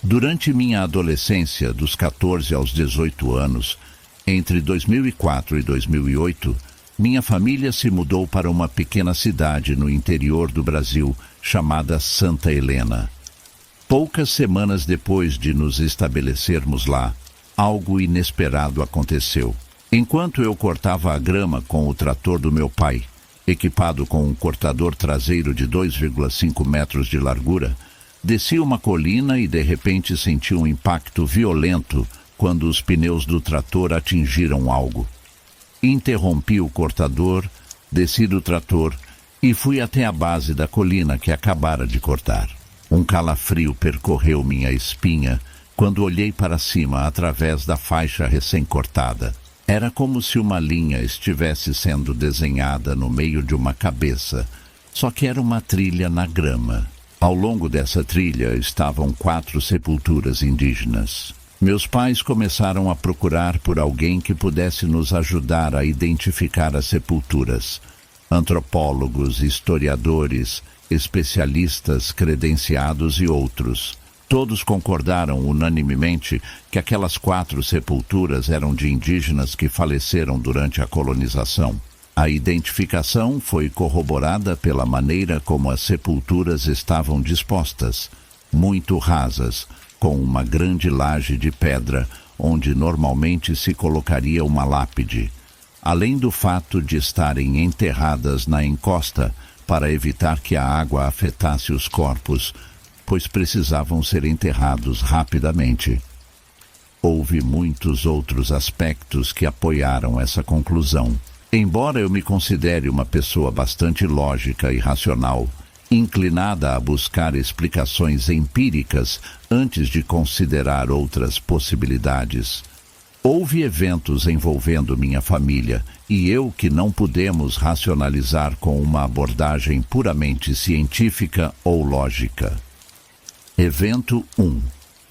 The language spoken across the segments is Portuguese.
Durante minha adolescência, dos 14 aos 18 anos, entre 2004 e 2008, minha família se mudou para uma pequena cidade no interior do Brasil, chamada Santa Helena. Poucas semanas depois de nos estabelecermos lá, algo inesperado aconteceu. Enquanto eu cortava a grama com o trator do meu pai, equipado com um cortador traseiro de 2,5 metros de largura, desci uma colina e de repente senti um impacto violento quando os pneus do trator atingiram algo. Interrompi o cortador, desci do trator e fui até a base da colina que acabara de cortar. Um calafrio percorreu minha espinha quando olhei para cima através da faixa recém-cortada. Era como se uma linha estivesse sendo desenhada no meio de uma cabeça, só que era uma trilha na grama. Ao longo dessa trilha estavam 4 sepulturas indígenas. Meus pais começaram a procurar por alguém que pudesse nos ajudar a identificar as sepulturas. Antropólogos, historiadores, especialistas credenciados e outros. Todos concordaram unanimemente que aquelas 4 sepulturas eram de indígenas que faleceram durante a colonização. A identificação foi corroborada pela maneira como as sepulturas estavam dispostas, muito rasas, com uma grande laje de pedra, onde normalmente se colocaria uma lápide, além do fato de estarem enterradas na encosta para evitar que a água afetasse os corpos, pois precisavam ser enterrados rapidamente. Houve muitos outros aspectos que apoiaram essa conclusão. Embora eu me considere uma pessoa bastante lógica e racional, inclinada a buscar explicações empíricas antes de considerar outras possibilidades, houve eventos envolvendo minha família e eu que não pudemos racionalizar com uma abordagem puramente científica ou lógica. Evento 1.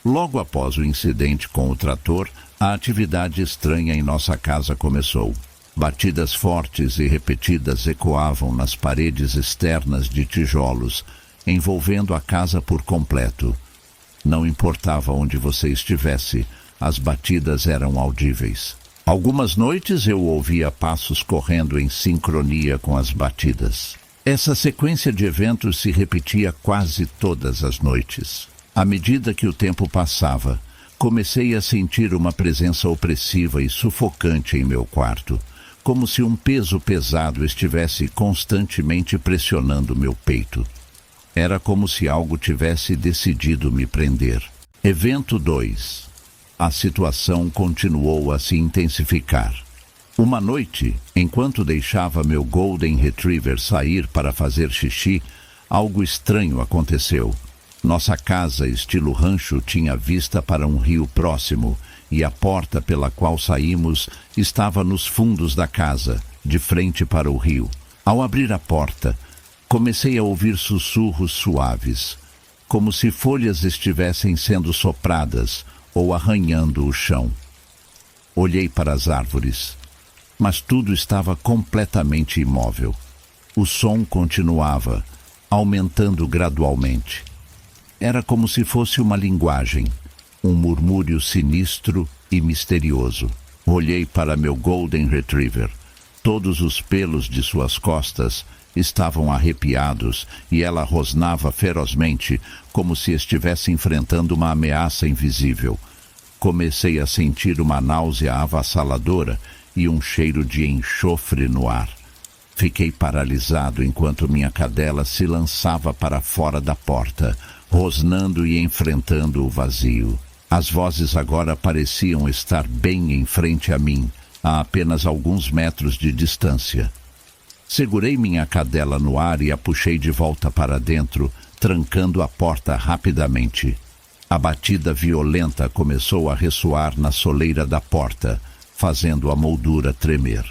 Logo após o incidente com o trator, a atividade estranha em nossa casa começou. Batidas fortes e repetidas ecoavam nas paredes externas de tijolos, envolvendo a casa por completo. Não importava onde você estivesse, as batidas eram audíveis. Algumas noites eu ouvia passos correndo em sincronia com as batidas. Essa sequência de eventos se repetia quase todas as noites. À medida que o tempo passava, comecei a sentir uma presença opressiva e sufocante em meu quarto, como se um peso pesado estivesse constantemente pressionando meu peito. Era como se algo tivesse decidido me prender. Evento 2. A situação continuou a se intensificar. Uma noite, enquanto deixava meu Golden Retriever sair para fazer xixi, algo estranho aconteceu. Nossa casa, estilo rancho, tinha vista para um rio próximo, e a porta pela qual saímos estava nos fundos da casa, de frente para o rio. Ao abrir a porta, comecei a ouvir sussurros suaves, como se folhas estivessem sendo sopradas ou arranhando o chão. Olhei para as árvores, mas tudo estava completamente imóvel. O som continuava, aumentando gradualmente. Era como se fosse uma linguagem, um murmúrio sinistro e misterioso. Olhei para meu Golden Retriever. Todos os pelos de suas costas estavam arrepiados e ela rosnava ferozmente, como se estivesse enfrentando uma ameaça invisível. Comecei a sentir uma náusea avassaladora e um cheiro de enxofre no ar. Fiquei paralisado enquanto minha cadela se lançava para fora da porta, rosnando e enfrentando o vazio. As vozes agora pareciam estar bem em frente a mim, a apenas alguns metros de distância. Segurei minha cadela no ar e a puxei de volta para dentro, trancando a porta rapidamente. A batida violenta começou a ressoar na soleira da porta, fazendo a moldura tremer.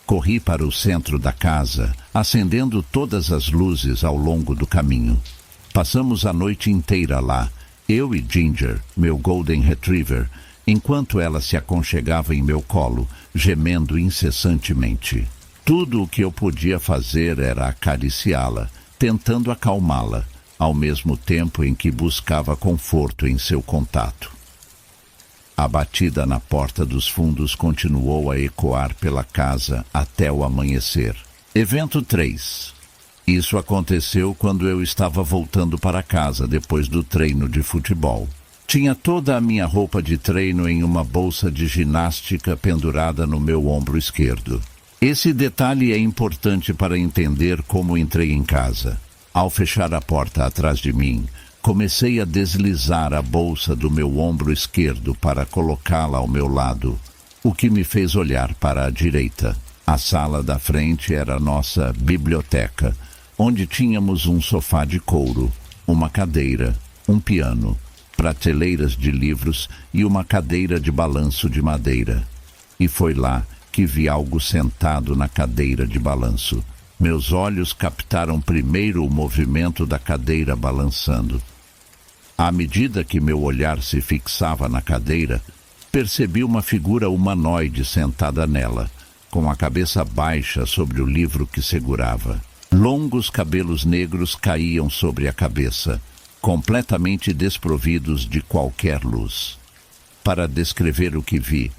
Corri para o centro da casa, acendendo todas as luzes ao longo do caminho. Passamos a noite inteira lá, eu e Ginger, meu Golden Retriever, enquanto ela se aconchegava em meu colo, gemendo incessantemente. Tudo o que eu podia fazer era acariciá-la, tentando acalmá-la, ao mesmo tempo em que buscava conforto em seu contato. A batida na porta dos fundos continuou a ecoar pela casa até o amanhecer. Evento 3. Isso aconteceu quando eu estava voltando para casa depois do treino de futebol. Tinha toda a minha roupa de treino em uma bolsa de ginástica pendurada no meu ombro esquerdo. Esse detalhe é importante para entender como entrei em casa. Ao fechar a porta atrás de mim, comecei a deslizar a bolsa do meu ombro esquerdo para colocá-la ao meu lado, o que me fez olhar para a direita. A sala da frente era a nossa biblioteca, onde tínhamos um sofá de couro, uma cadeira, um piano, prateleiras de livros e uma cadeira de balanço de madeira. E foi lá que vi algo sentado na cadeira de balanço. Meus olhos captaram primeiro o movimento da cadeira balançando. À medida que meu olhar se fixava na cadeira, percebi uma figura humanoide sentada nela, com a cabeça baixa sobre o livro que segurava. Longos cabelos negros caíam sobre a cabeça, completamente desprovidos de qualquer luz. Para descrever o que vi,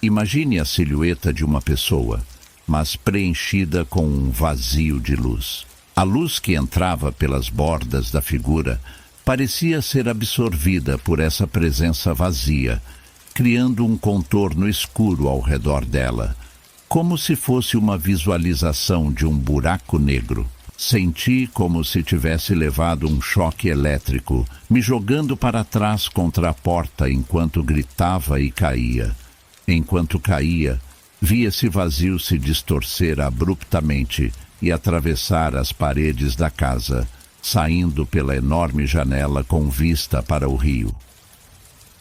imagine a silhueta de uma pessoa, mas preenchida com um vazio de luz. A luz que entrava pelas bordas da figura parecia ser absorvida por essa presença vazia, criando um contorno escuro ao redor dela, como se fosse uma visualização de um buraco negro. Senti como se tivesse levado um choque elétrico, me jogando para trás contra a porta enquanto gritava e caía. Enquanto caía, vi esse vazio se distorcer abruptamente e atravessar as paredes da casa, saindo pela enorme janela com vista para o rio.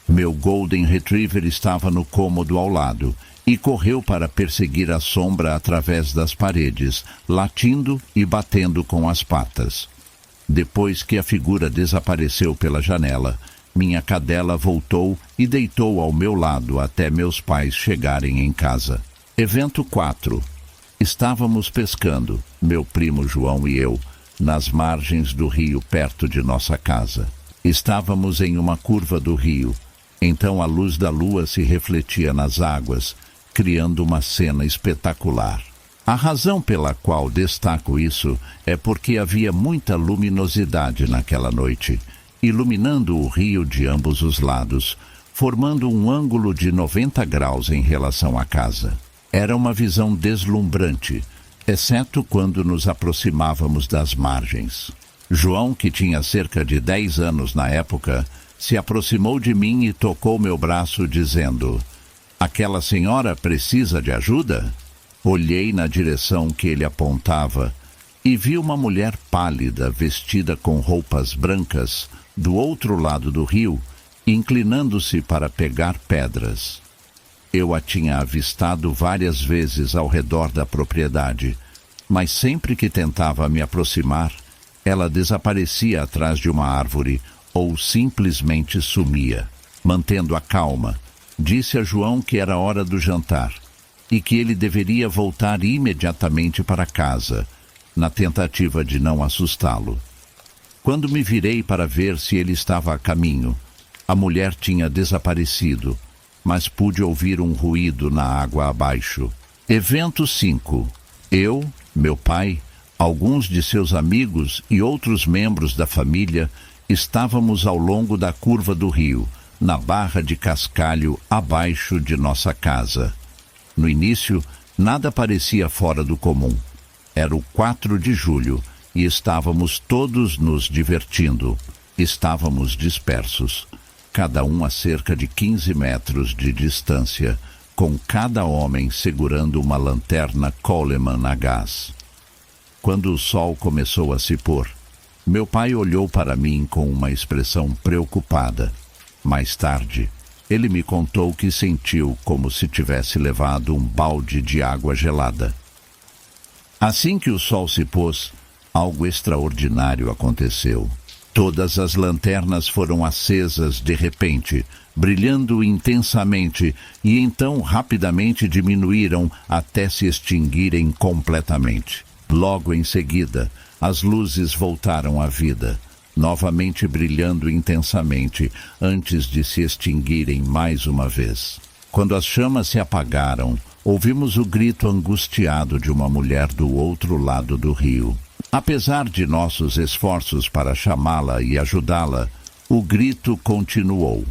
Meu Golden Retriever estava no cômodo ao lado e correu para perseguir a sombra através das paredes, latindo e batendo com as patas. Depois que a figura desapareceu pela janela, minha cadela voltou e deitou ao meu lado até meus pais chegarem em casa. Evento 4. Estávamos pescando, meu primo João e eu, nas margens do rio perto de nossa casa. Estávamos em uma curva do rio, então a luz da lua se refletia nas águas, criando uma cena espetacular. A razão pela qual destaco isso é porque havia muita luminosidade naquela noite, iluminando o rio de ambos os lados, formando um ângulo de 90 graus em relação à casa. Era uma visão deslumbrante, exceto quando nos aproximávamos das margens. João, que tinha cerca de 10 anos na época, se aproximou de mim e tocou meu braço, dizendo: "Aquela senhora precisa de ajuda?" Olhei na direção que ele apontava e vi uma mulher pálida, vestida com roupas brancas, do outro lado do rio, inclinando-se para pegar pedras. Eu a tinha avistado várias vezes ao redor da propriedade, mas sempre que tentava me aproximar, ela desaparecia atrás de uma árvore ou simplesmente sumia. Mantendo a calma, disse a João que era hora do jantar e que ele deveria voltar imediatamente para casa, na tentativa de não assustá-lo. Quando me virei para ver se ele estava a caminho, a mulher tinha desaparecido, mas pude ouvir um ruído na água abaixo. Evento 5. Eu, meu pai, alguns de seus amigos e outros membros da família estávamos ao longo da curva do rio, na barra de cascalho abaixo de nossa casa. No início, nada parecia fora do comum. Era o 4 de julho e estávamos todos nos divertindo. Estávamos dispersos, cada um a cerca de 15 metros de distância, com cada homem segurando uma lanterna Coleman a gás. Quando o sol começou a se pôr, meu pai olhou para mim com uma expressão preocupada. Mais tarde, ele me contou que sentiu como se tivesse levado um balde de água gelada. Assim que o sol se pôs, algo extraordinário aconteceu. Todas as lanternas foram acesas de repente, brilhando intensamente, e então rapidamente diminuíram até se extinguirem completamente. Logo em seguida, as luzes voltaram à vida. novamente brilhando intensamente antes de se extinguirem mais uma vez. Quando as chamas se apagaram, ouvimos o grito angustiado de uma mulher do outro lado do rio. Apesar de nossos esforços para chamá-la e ajudá-la, o grito continuou,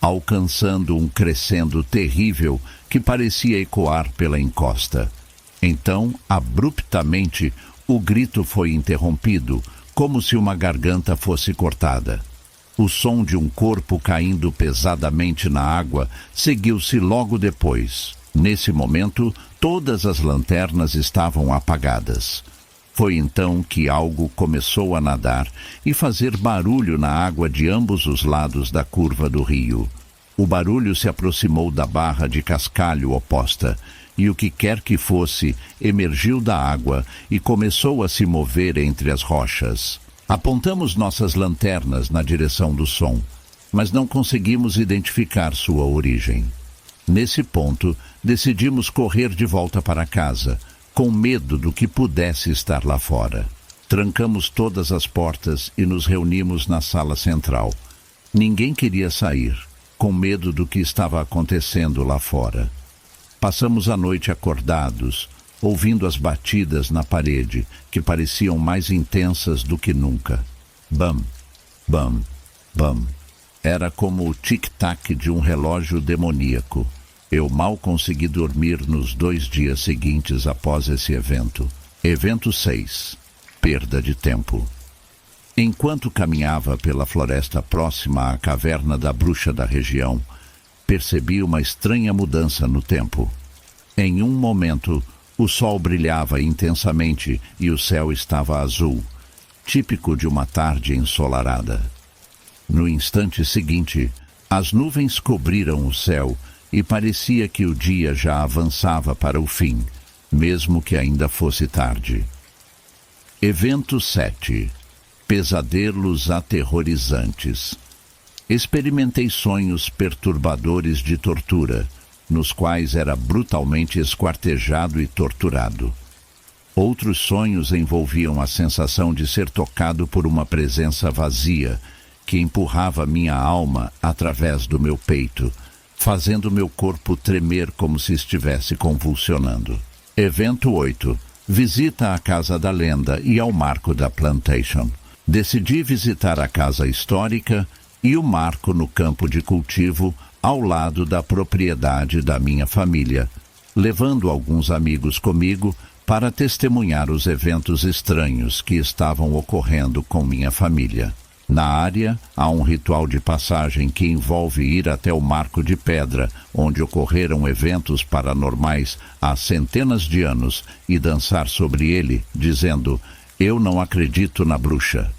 alcançando um crescendo terrível que parecia ecoar pela encosta. Então, abruptamente, o grito foi interrompido, como se uma garganta fosse cortada. O som de um corpo caindo pesadamente na água seguiu-se logo depois. Nesse momento, todas as lanternas estavam apagadas. Foi então que algo começou a nadar e fazer barulho na água de ambos os lados da curva do rio. O barulho se aproximou da barra de cascalho oposta, e o que quer que fosse emergiu da água e começou a se mover entre as rochas. Apontamos nossas lanternas na direção do som, mas não conseguimos identificar sua origem. Nesse ponto, decidimos correr de volta para casa, com medo do que pudesse estar lá fora. Trancamos todas as portas e nos reunimos na sala central. Ninguém queria sair, com medo do que estava acontecendo lá fora. Passamos a noite acordados, ouvindo as batidas na parede, que pareciam mais intensas do que nunca. Bam, bam, bam. Era como o tic-tac de um relógio demoníaco. Eu mal consegui dormir nos 2 dias seguintes após esse evento. Evento 6. Perda de tempo. Enquanto caminhava pela floresta próxima à caverna da bruxa da região, percebi uma estranha mudança no tempo. Em um momento, o sol brilhava intensamente e o céu estava azul, típico de uma tarde ensolarada. No instante seguinte, as nuvens cobriram o céu e parecia que o dia já avançava para o fim, mesmo que ainda fosse tarde. Evento 7. Pesadelos aterrorizantes. Experimentei sonhos perturbadores de tortura, nos quais era brutalmente esquartejado e torturado. Outros sonhos envolviam a sensação de ser tocado por uma presença vazia, que empurrava minha alma através do meu peito, fazendo meu corpo tremer como se estivesse convulsionando. Evento 8. Visita à Casa da Lenda e ao Marco da Plantation. Decidi visitar a casa histórica e o marco no campo de cultivo ao lado da propriedade da minha família, levando alguns amigos comigo para testemunhar os eventos estranhos que estavam ocorrendo com minha família. Na área, há um ritual de passagem que envolve ir até o Marco de Pedra, onde ocorreram eventos paranormais há centenas de anos, e dançar sobre ele, dizendo: "Eu não acredito na bruxa."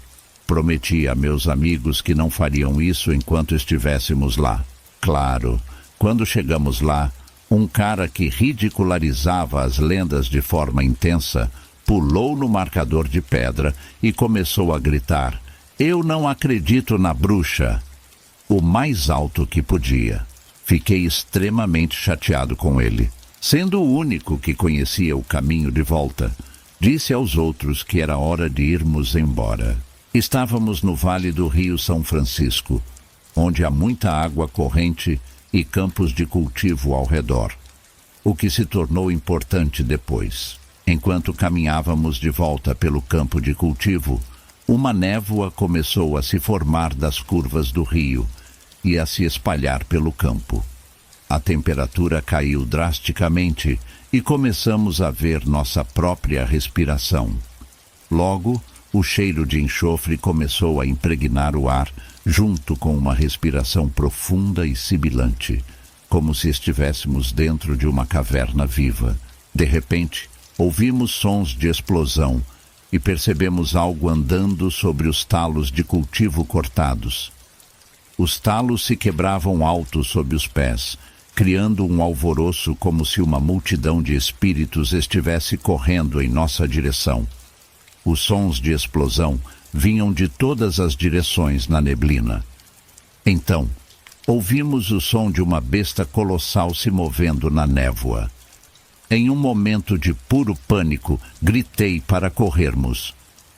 Prometi a meus amigos que não fariam isso enquanto estivéssemos lá. Claro, quando chegamos lá, um cara que ridicularizava as lendas de forma intensa pulou no marcador de pedra e começou a gritar: "Eu não acredito na bruxa!" o mais alto que podia. Fiquei extremamente chateado com ele. Sendo o único que conhecia o caminho de volta, disse aos outros que era hora de irmos embora. Estávamos no Vale do Rio São Francisco, onde há muita água corrente e campos de cultivo ao redor, o que se tornou importante depois. Enquanto caminhávamos de volta pelo campo de cultivo, uma névoa começou a se formar das curvas do rio e a se espalhar pelo campo. A temperatura caiu drasticamente e começamos a ver nossa própria respiração. Logo, o cheiro de enxofre começou a impregnar o ar, junto com uma respiração profunda e sibilante, como se estivéssemos dentro de uma caverna viva. De repente, ouvimos sons de explosão e percebemos algo andando sobre os talos de cultivo cortados. Os talos se quebravam alto sob os pés, criando um alvoroço como se uma multidão de espíritos estivesse correndo em nossa direção. Os sons de explosão vinham de todas as direções na neblina. Então, ouvimos o som de uma besta colossal se movendo na névoa. Em um momento de puro pânico, gritei para corrermos.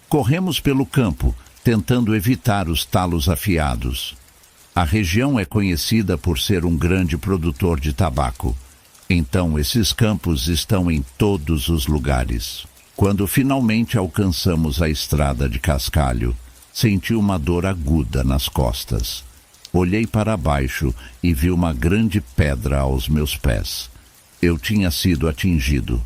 Corremos pelo campo, tentando evitar os talos afiados. A região é conhecida por ser um grande produtor de tabaco. Então, esses campos estão em todos os lugares. Quando finalmente alcançamos a estrada de cascalho, senti uma dor aguda nas costas. Olhei para baixo e vi uma grande pedra aos meus pés. Eu tinha sido atingido.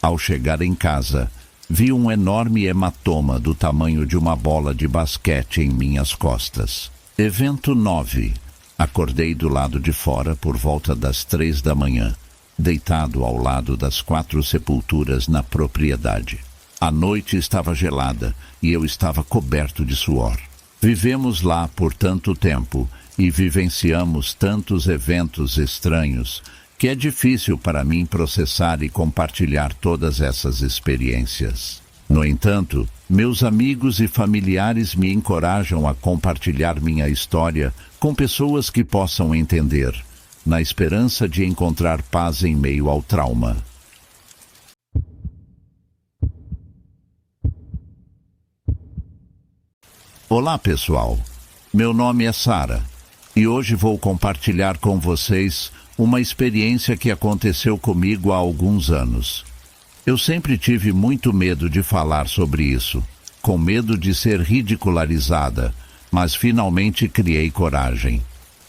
Ao chegar em casa, vi um enorme hematoma do tamanho de uma bola de basquete em minhas costas. Evento 9. Acordei do lado de fora por volta das 3 da manhã, deitado ao lado das 4 sepulturas na propriedade. A noite estava gelada e eu estava coberto de suor. Vivemos lá por tanto tempo e vivenciamos tantos eventos estranhos que é difícil para mim processar e compartilhar todas essas experiências. No entanto, meus amigos e familiares me encorajam a compartilhar minha história com pessoas que possam entender, na esperança de encontrar paz em meio ao trauma. Olá, pessoal. Meu nome é Sara e hoje vou compartilhar com vocês uma experiência que aconteceu comigo há alguns anos. Eu sempre tive muito medo de falar sobre isso, com medo de ser ridicularizada, mas finalmente criei coragem.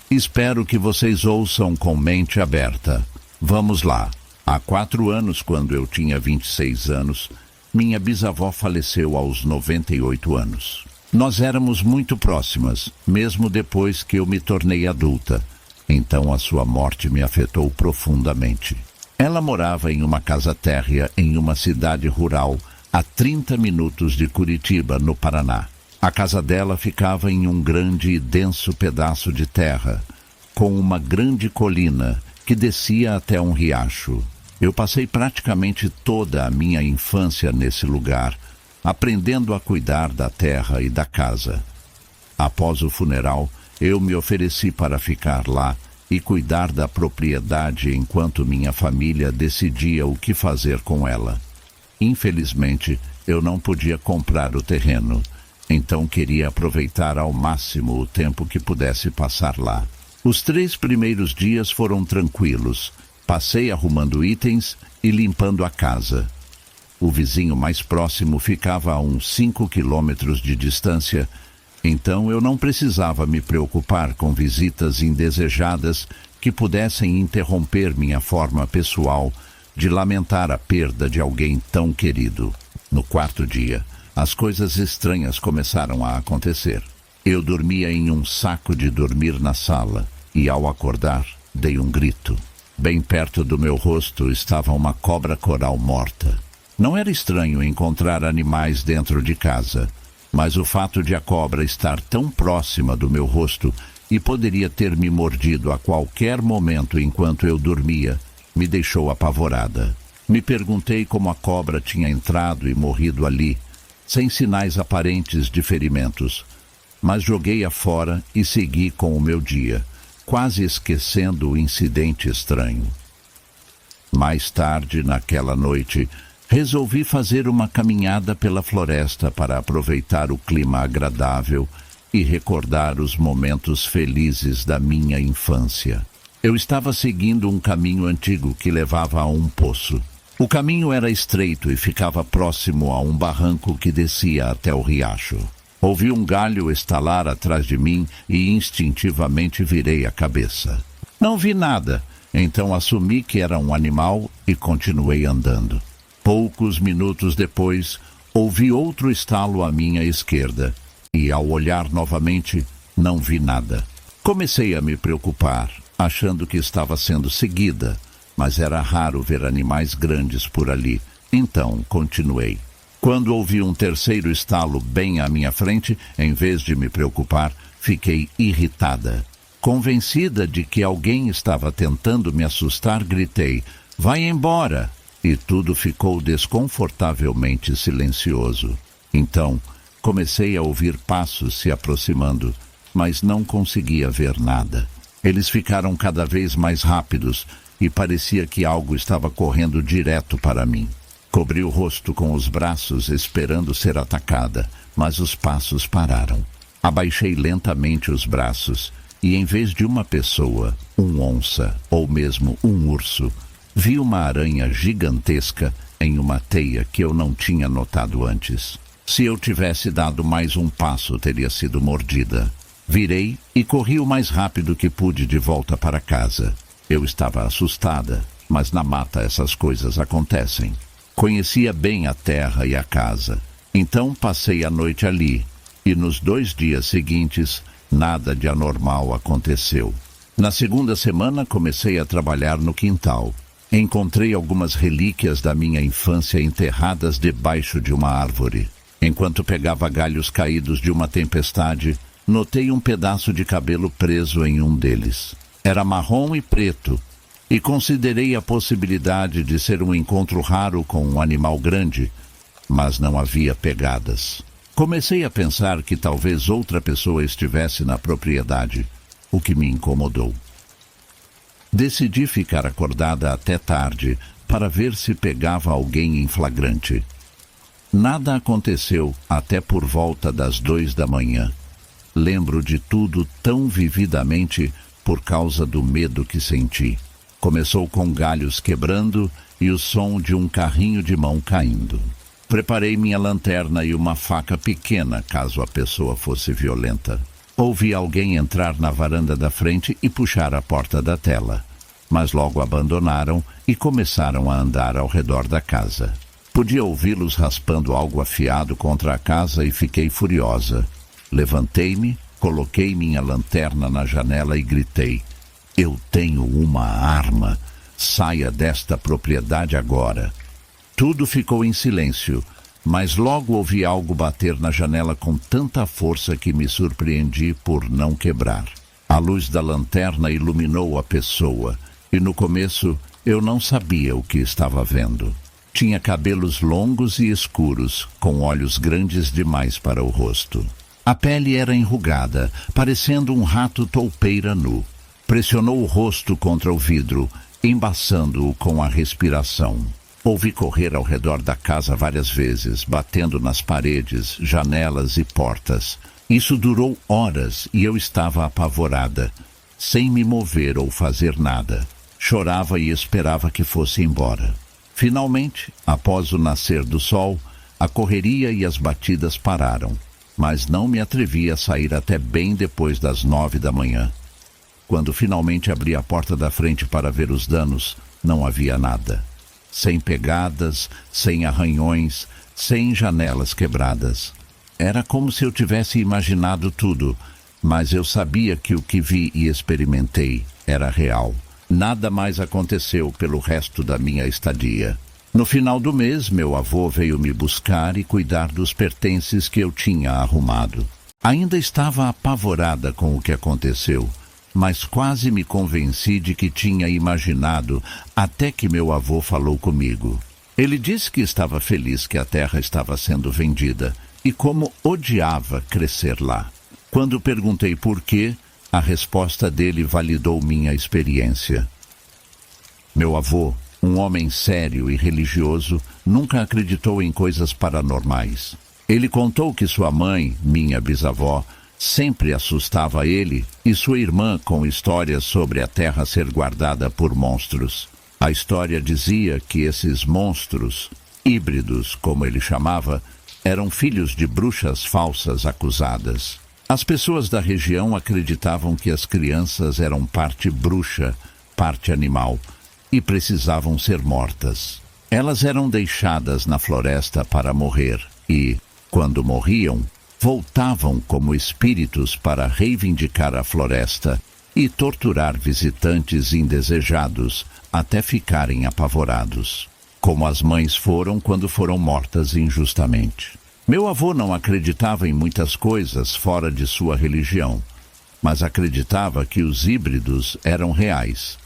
Espero que vocês ouçam com mente aberta. Vamos lá. Há 4 anos, quando eu tinha 26 anos, minha bisavó faleceu aos 98 anos. Nós éramos muito próximas, mesmo depois que eu me tornei adulta. Então a sua morte me afetou profundamente. Ela morava em uma casa térrea em uma cidade rural a 30 minutos de Curitiba, no Paraná. A casa dela ficava em um grande e denso pedaço de terra, com uma grande colina que descia até um riacho. Eu passei praticamente toda a minha infância nesse lugar, aprendendo a cuidar da terra e da casa. Após o funeral, eu me ofereci para ficar lá e cuidar da propriedade enquanto minha família decidia o que fazer com ela. Infelizmente, eu não podia comprar o terreno, então queria aproveitar ao máximo o tempo que pudesse passar lá. Os 3 primeiros dias foram tranquilos. Passei arrumando itens e limpando a casa. O vizinho mais próximo ficava a uns 5 quilômetros de distância, então eu não precisava me preocupar com visitas indesejadas que pudessem interromper minha forma pessoal de lamentar a perda de alguém tão querido. No 4º dia, as coisas estranhas começaram a acontecer. Eu dormia em um saco de dormir na sala e, ao acordar, dei um grito. Bem perto do meu rosto estava uma cobra coral morta. Não era estranho encontrar animais dentro de casa, mas o fato de a cobra estar tão próxima do meu rosto e poderia ter me mordido a qualquer momento enquanto eu dormia, me deixou apavorada. Me perguntei como a cobra tinha entrado e morrido ali, sem sinais aparentes de ferimentos, mas joguei-a fora e segui com o meu dia, quase esquecendo o incidente estranho. Mais tarde, naquela noite, resolvi fazer uma caminhada pela floresta para aproveitar o clima agradável e recordar os momentos felizes da minha infância. Eu estava seguindo um caminho antigo que levava a um poço. O caminho era estreito e ficava próximo a um barranco que descia até o riacho. Ouvi um galho estalar atrás de mim e instintivamente virei a cabeça. Não vi nada, então assumi que era um animal e continuei andando. Poucos minutos depois, ouvi outro estalo à minha esquerda e, ao olhar novamente, não vi nada. Comecei a me preocupar, achando que estava sendo seguida, mas era raro ver animais grandes por ali, então continuei. Quando ouvi um terceiro estalo bem à minha frente, em vez de me preocupar, fiquei irritada. Convencida de que alguém estava tentando me assustar, gritei: "Vai embora!" E tudo ficou desconfortavelmente silencioso. Então, comecei a ouvir passos se aproximando, mas não conseguia ver nada. Eles ficaram cada vez mais rápidos e parecia que algo estava correndo direto para mim. Cobri o rosto com os braços, esperando ser atacada, mas os passos pararam. Abaixei lentamente os braços e, em vez de uma pessoa, onça ou mesmo um urso, vi uma aranha gigantesca em uma teia que eu não tinha notado antes. Se eu tivesse dado mais um passo, teria sido mordida. Virei e corri o mais rápido que pude de volta para casa. Eu estava assustada, mas na mata essas coisas acontecem. Conhecia bem a terra e a casa, então passei a noite ali, e nos 2 dias seguintes, nada de anormal aconteceu. Na segunda semana, comecei a trabalhar no quintal. Encontrei algumas relíquias da minha infância enterradas debaixo de uma árvore. Enquanto pegava galhos caídos de uma tempestade, notei um pedaço de cabelo preso em um deles. Era marrom e preto, e considerei a possibilidade de ser um encontro raro com um animal grande, mas não havia pegadas. Comecei a pensar que talvez outra pessoa estivesse na propriedade, o que me incomodou. Decidi ficar acordada até tarde para ver se pegava alguém em flagrante. Nada aconteceu até por volta das 2 da manhã. Lembro de tudo tão vividamente por causa do medo que senti. Começou com galhos quebrando e o som de um carrinho de mão caindo. Preparei minha lanterna e uma faca pequena, caso a pessoa fosse violenta. Ouvi alguém entrar na varanda da frente e puxar a porta da tela, mas logo abandonaram e começaram a andar ao redor da casa. Podia ouvi-los raspando algo afiado contra a casa e fiquei furiosa. Levantei-me, coloquei minha lanterna na janela e gritei: "Eu tenho uma arma! Saia desta propriedade agora!" Tudo ficou em silêncio, mas logo ouvi algo bater na janela com tanta força que me surpreendi por não quebrar. A luz da lanterna iluminou a pessoa, e no começo eu não sabia o que estava vendo. Tinha cabelos longos e escuros, com olhos grandes demais para o rosto. A pele era enrugada, parecendo um rato toupeira nu. Pressionou o rosto contra o vidro, embaçando-o com a respiração. Ouvi correr ao redor da casa várias vezes, batendo nas paredes, janelas e portas. Isso durou horas e eu estava apavorada, sem me mover ou fazer nada. Chorava e esperava que fosse embora. Finalmente, após o nascer do sol, a correria e as batidas pararam, mas não me atrevi a sair até bem depois das 9 da manhã. Quando finalmente abri a porta da frente para ver os danos, não havia nada. Sem pegadas, sem arranhões, sem janelas quebradas. Era como se eu tivesse imaginado tudo, mas eu sabia que o que vi e experimentei era real. Nada mais aconteceu pelo resto da minha estadia. No final do mês, meu avô veio me buscar e cuidar dos pertences que eu tinha arrumado. Ainda estava apavorada com o que aconteceu, mas quase me convenci de que tinha imaginado até que meu avô falou comigo. Ele disse que estava feliz que a terra estava sendo vendida e como odiava crescer lá. Quando perguntei por quê, a resposta dele validou minha experiência. Meu avô, um homem sério e religioso, nunca acreditou em coisas paranormais. Ele contou que sua mãe, minha bisavó, sempre assustava ele e sua irmã com histórias sobre a terra ser guardada por monstros. A história dizia que esses monstros, híbridos como ele chamava, eram filhos de bruxas falsas acusadas. As pessoas da região acreditavam que as crianças eram parte bruxa, parte animal, e precisavam ser mortas. Elas eram deixadas na floresta para morrer e, quando morriam, voltavam como espíritos para reivindicar a floresta e torturar visitantes indesejados até ficarem apavorados, como as mães foram quando foram mortas injustamente. Meu avô não acreditava em muitas coisas fora de sua religião, mas acreditava que os híbridos eram reais.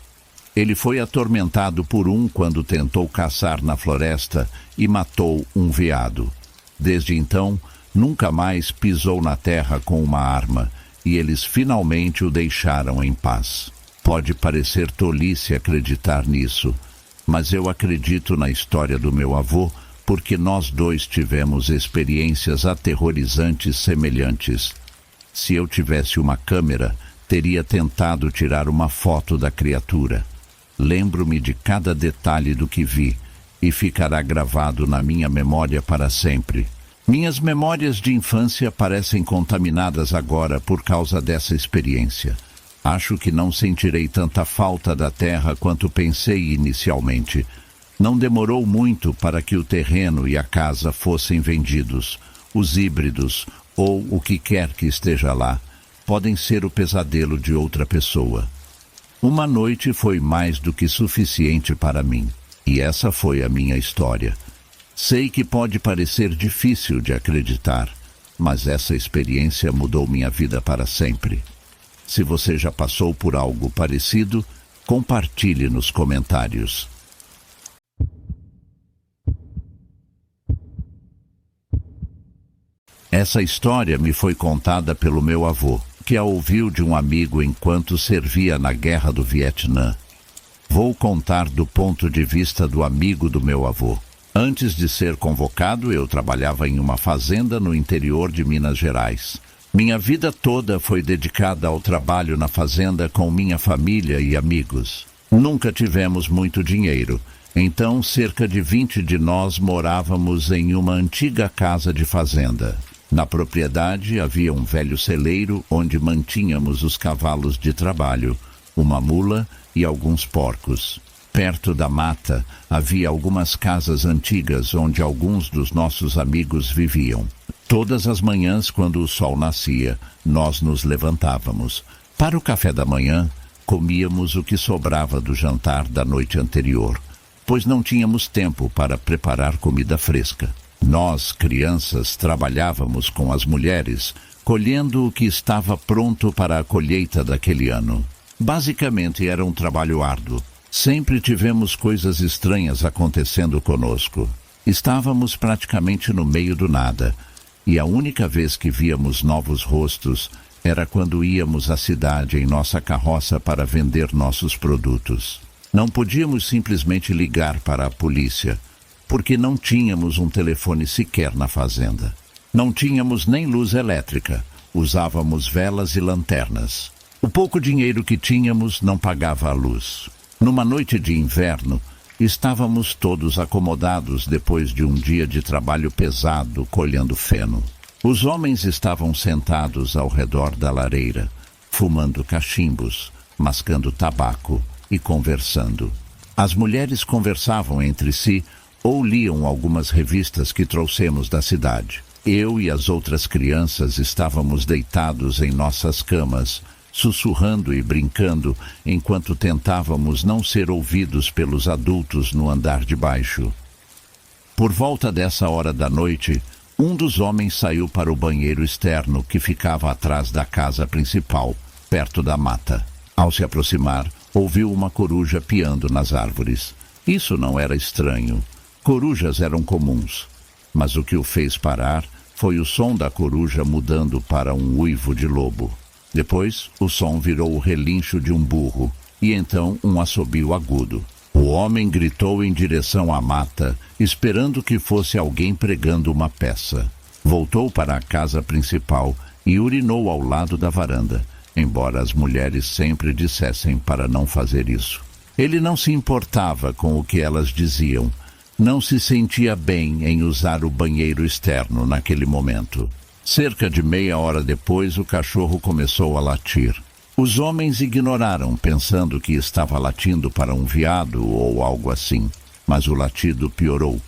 Ele foi atormentado por um quando tentou caçar na floresta e matou um veado. Desde então, nunca mais pisou na terra com uma arma e eles finalmente o deixaram em paz. Pode parecer tolice acreditar nisso, mas eu acredito na história do meu avô porque nós dois tivemos experiências aterrorizantes semelhantes. Se eu tivesse uma câmera, teria tentado tirar uma foto da criatura. Lembro-me de cada detalhe do que vi e ficará gravado na minha memória para sempre. Minhas memórias de infância parecem contaminadas agora por causa dessa experiência. Acho que não sentirei tanta falta da terra quanto pensei inicialmente. Não demorou muito para que o terreno e a casa fossem vendidos. Os híbridos, ou o que quer que esteja lá, podem ser o pesadelo de outra pessoa. Uma noite foi mais do que suficiente para mim, e essa foi a minha história. Sei que pode parecer difícil de acreditar, mas essa experiência mudou minha vida para sempre. Se você já passou por algo parecido, compartilhe nos comentários. Essa história me foi contada pelo meu avô, que a ouviu de um amigo enquanto servia na Guerra do Vietnã. Vou contar do ponto de vista do amigo do meu avô. Antes de ser convocado, eu trabalhava em uma fazenda no interior de Minas Gerais. Minha vida toda foi dedicada ao trabalho na fazenda com minha família e amigos. Nunca tivemos muito dinheiro, então cerca de 20 de nós morávamos em uma antiga casa de fazenda. Na propriedade havia um velho celeiro onde mantínhamos os cavalos de trabalho, uma mula e alguns porcos. Perto da mata havia algumas casas antigas onde alguns dos nossos amigos viviam. Todas as manhãs, quando o sol nascia, nós nos levantávamos. Para o café da manhã, comíamos o que sobrava do jantar da noite anterior, pois não tínhamos tempo para preparar comida fresca. Nós, crianças, trabalhávamos com as mulheres, colhendo o que estava pronto para a colheita daquele ano. Basicamente era um trabalho árduo. Sempre tivemos coisas estranhas acontecendo conosco. Estávamos praticamente no meio do nada, e a única vez que víamos novos rostos era quando íamos à cidade em nossa carroça para vender nossos produtos. Não podíamos simplesmente ligar para a polícia, porque não tínhamos um telefone sequer na fazenda. Não tínhamos nem luz elétrica, usávamos velas e lanternas. O pouco dinheiro que tínhamos não pagava a luz. Numa noite de inverno, estávamos todos acomodados depois de um dia de trabalho pesado colhendo feno. Os homens estavam sentados ao redor da lareira, fumando cachimbos, mascando tabaco e conversando. As mulheres conversavam entre si ou liam algumas revistas que trouxemos da cidade. Eu e as outras crianças estávamos deitados em nossas camas, sussurrando e brincando enquanto tentávamos não ser ouvidos pelos adultos no andar de baixo. Por volta dessa hora da noite, um dos homens saiu para o banheiro externo que ficava atrás da casa principal, perto da mata. Ao se aproximar, ouviu uma coruja piando nas árvores. Isso não era estranho. Corujas eram comuns, mas o que o fez parar foi o som da coruja mudando para um uivo de lobo. Depois, o som virou o relincho de um burro e então um assobio agudo. O homem gritou em direção à mata, esperando que fosse alguém pregando uma peça. Voltou para a casa principal e urinou ao lado da varanda, embora as mulheres sempre dissessem para não fazer isso. Ele não se importava com o que elas diziam. Não se sentia bem em usar o banheiro externo naquele momento. Cerca de meia hora depois, o cachorro começou a latir. Os homens ignoraram, pensando que estava latindo para um veado ou algo assim. Mas o latido piorou,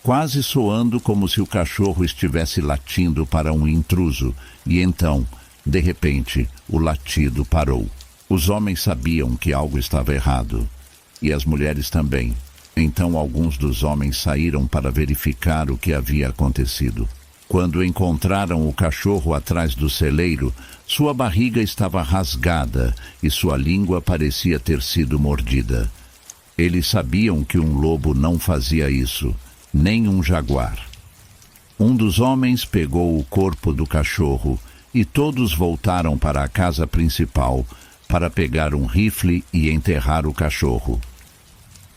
quase soando como se o cachorro estivesse latindo para um intruso. E então, de repente, o latido parou. Os homens sabiam que algo estava errado. E as mulheres também. Então alguns dos homens saíram para verificar o que havia acontecido. Quando encontraram o cachorro atrás do celeiro, sua barriga estava rasgada e sua língua parecia ter sido mordida. Eles sabiam que um lobo não fazia isso, nem um jaguar. Um dos homens pegou o corpo do cachorro e todos voltaram para a casa principal para pegar um rifle e enterrar o cachorro.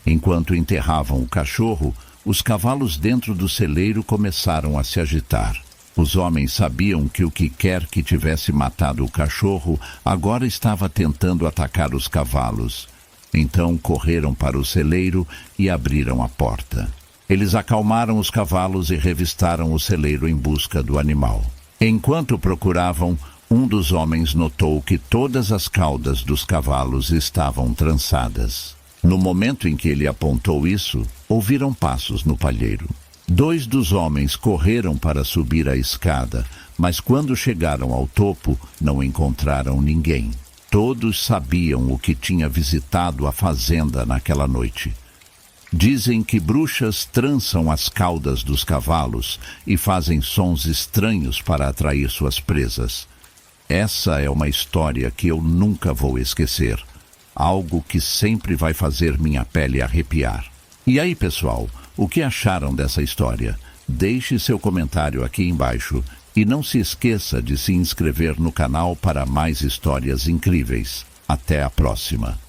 Enquanto enterravam o cachorro, os cavalos dentro do celeiro começaram a se agitar. Os homens sabiam que o que quer que tivesse matado o cachorro agora estava tentando atacar os cavalos. Então correram para o celeiro e abriram a porta. Eles acalmaram os cavalos e revistaram o celeiro em busca do animal. Enquanto procuravam, um dos homens notou que todas as caudas dos cavalos estavam trançadas. No momento em que ele apontou isso, ouviram passos no palheiro. 2 dos homens correram para subir a escada, mas quando chegaram ao topo, não encontraram ninguém. Todos sabiam o que tinha visitado a fazenda naquela noite. Dizem que bruxas trançam as caudas dos cavalos e fazem sons estranhos para atrair suas presas. Essa é uma história que eu nunca vou esquecer. Algo que sempre vai fazer minha pele arrepiar. E aí, pessoal, o que acharam dessa história? Deixe seu comentário aqui embaixo e não se esqueça de se inscrever no canal para mais histórias incríveis. Até a próxima!